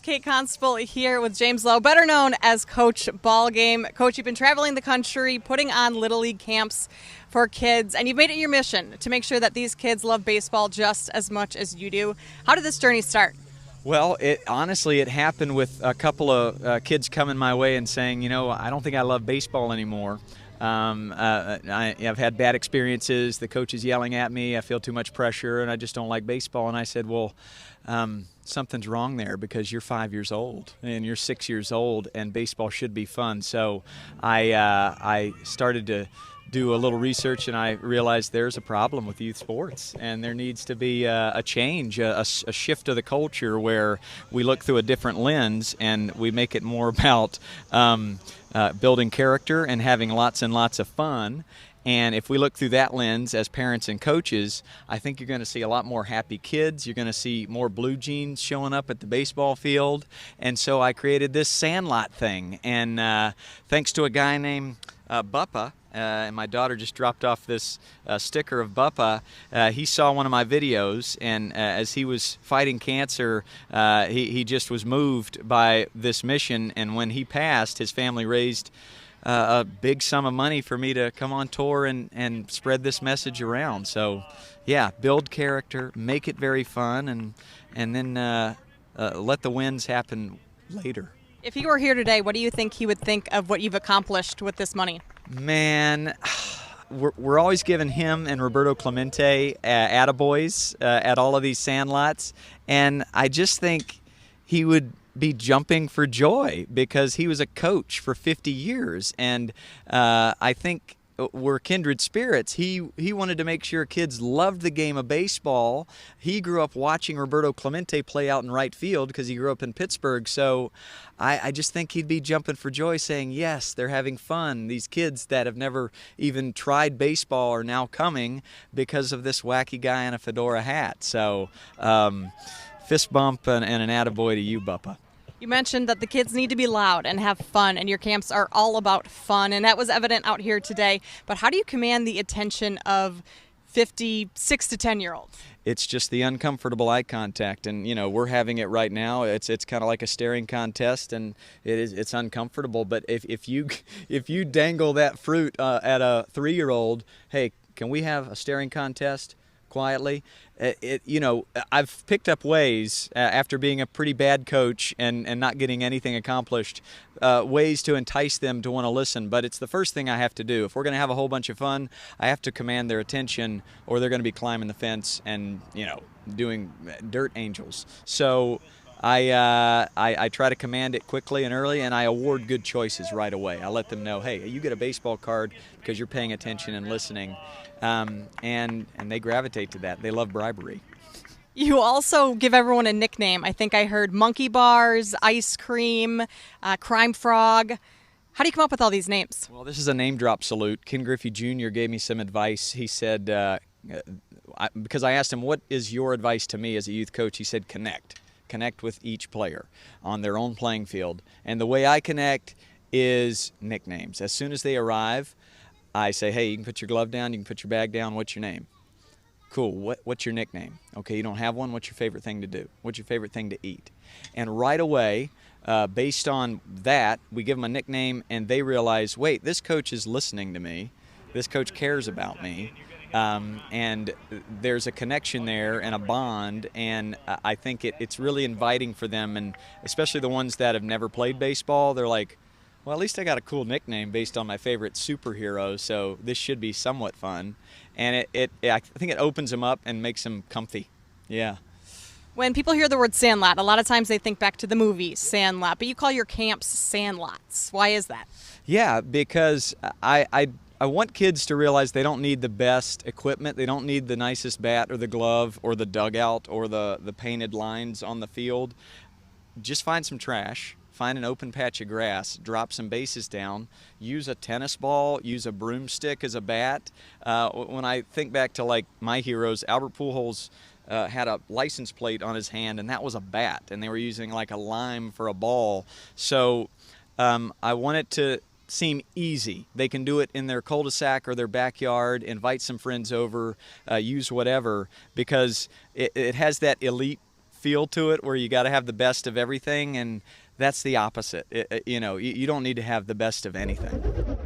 Kate Constable here with James Lowe, better known as Coach Ballgame. Coach, you've been traveling the country, putting on Little League camps for kids, and you've made it your mission to make sure that these kids love baseball just as much as you do. How did this journey start? Well, honestly, it happened with a couple of kids coming my way and saying, you know, I don't think I love baseball anymore. I've had bad experiences. The coach is yelling at me. I feel too much pressure, and I just don't like baseball. And I said, well, something's wrong there because you're 5 years old and you're 6 years old, and baseball should be fun. So I started to do a little research, and I realized there's a problem with youth sports, and there needs to be a change, a shift of the culture where we look through a different lens and we make it more about building character and having lots and lots of fun. And if we look through that lens as parents and coaches, I think you're going to see a lot more happy kids. You're going to see more blue jeans showing up at the baseball field. And so I created this Sandlot thing. And thanks to a guy named Buppa, and my daughter just dropped off this sticker of Buppa. He saw one of my videos, and as he was fighting cancer, he just was moved by this mission. And when he passed, his family raised a big sum of money for me to come on tour and spread this message around. So, yeah, build character, make it very fun, and then let the wins happen later. If he were here today, what do you think he would think of what you've accomplished with this money? Man, we're always giving him and Roberto Clemente attaboys at all of these Sandlots, and I just think he would be jumping for joy because he was a coach for 50 years, and I think we're kindred spirits. He wanted to make sure kids loved the game of baseball. He grew up watching Roberto Clemente play out in right field because he grew up in Pittsburgh. So I just think he'd be jumping for joy saying, yes, they're having fun. These kids that have never even tried baseball are now coming because of this wacky guy in a fedora hat. So fist bump and an attaboy to you, Buppa. You mentioned that the kids need to be loud and have fun, and your camps are all about fun, and that was evident out here today. But how do you command the attention of 6 to 10-year-olds? It's just the uncomfortable eye contact, and you know we're having it right now. It's kind of like a staring contest, and it's uncomfortable. But if you dangle that fruit at a 3-year-old, hey, can we have a staring contest? Quietly, I've picked up ways after being a pretty bad coach and not getting anything accomplished, ways to entice them to want to listen. But it's the first thing I have to do. If we're going to have a whole bunch of fun, I have to command their attention, or they're going to be climbing the fence and doing dirt angels. So I try to command it quickly and early, and I award good choices right away. I let them know, hey, you get a baseball card because you're paying attention and listening. And they gravitate to that. They love bribery. You also give everyone a nickname. I think I heard Monkey Bars, Ice Cream, Crime Frog. How do you come up with all these names? Well, this is a name drop salute. Ken Griffey Jr. gave me some advice. He said, because I asked him, what is your advice to me as a youth coach? He said, connect with each player on their own playing field. And the way I connect is nicknames. As soon as they arrive, I say, hey, you can put your glove down, you can put your bag down, what's your name? Cool, what's your nickname? Okay, you don't have one, what's your favorite thing to do? What's your favorite thing to eat? And right away, based on that, we give them a nickname, and they realize, wait, this coach is listening to me, this coach cares about me, and there's a connection there and a bond, and I think it's really inviting for them, and especially the ones that have never played baseball, they're like, well, at least I got a cool nickname based on my favorite superhero, so this should be somewhat fun. And I think it opens them up and makes them comfy. Yeah. When people hear the word Sandlot, a lot of times they think back to the movie Sandlot, but you call your camps Sandlots. Why is that? Yeah, because I want kids to realize they don't need the best equipment. They don't need the nicest bat or the glove or the dugout or the painted lines on the field. Just find some trash. Find an open patch of grass, drop some bases down, use a tennis ball, use a broomstick as a bat. When I think back to like my heroes, Albert Pujols had a license plate on his hand, and that was a bat, and they were using like a lime for a ball. So I want it to seem easy. They can do it in their cul-de-sac or their backyard, invite some friends over, use whatever, because it has that elite feel to it where you got to have the best of everything, and that's the opposite. You don't need to have the best of anything.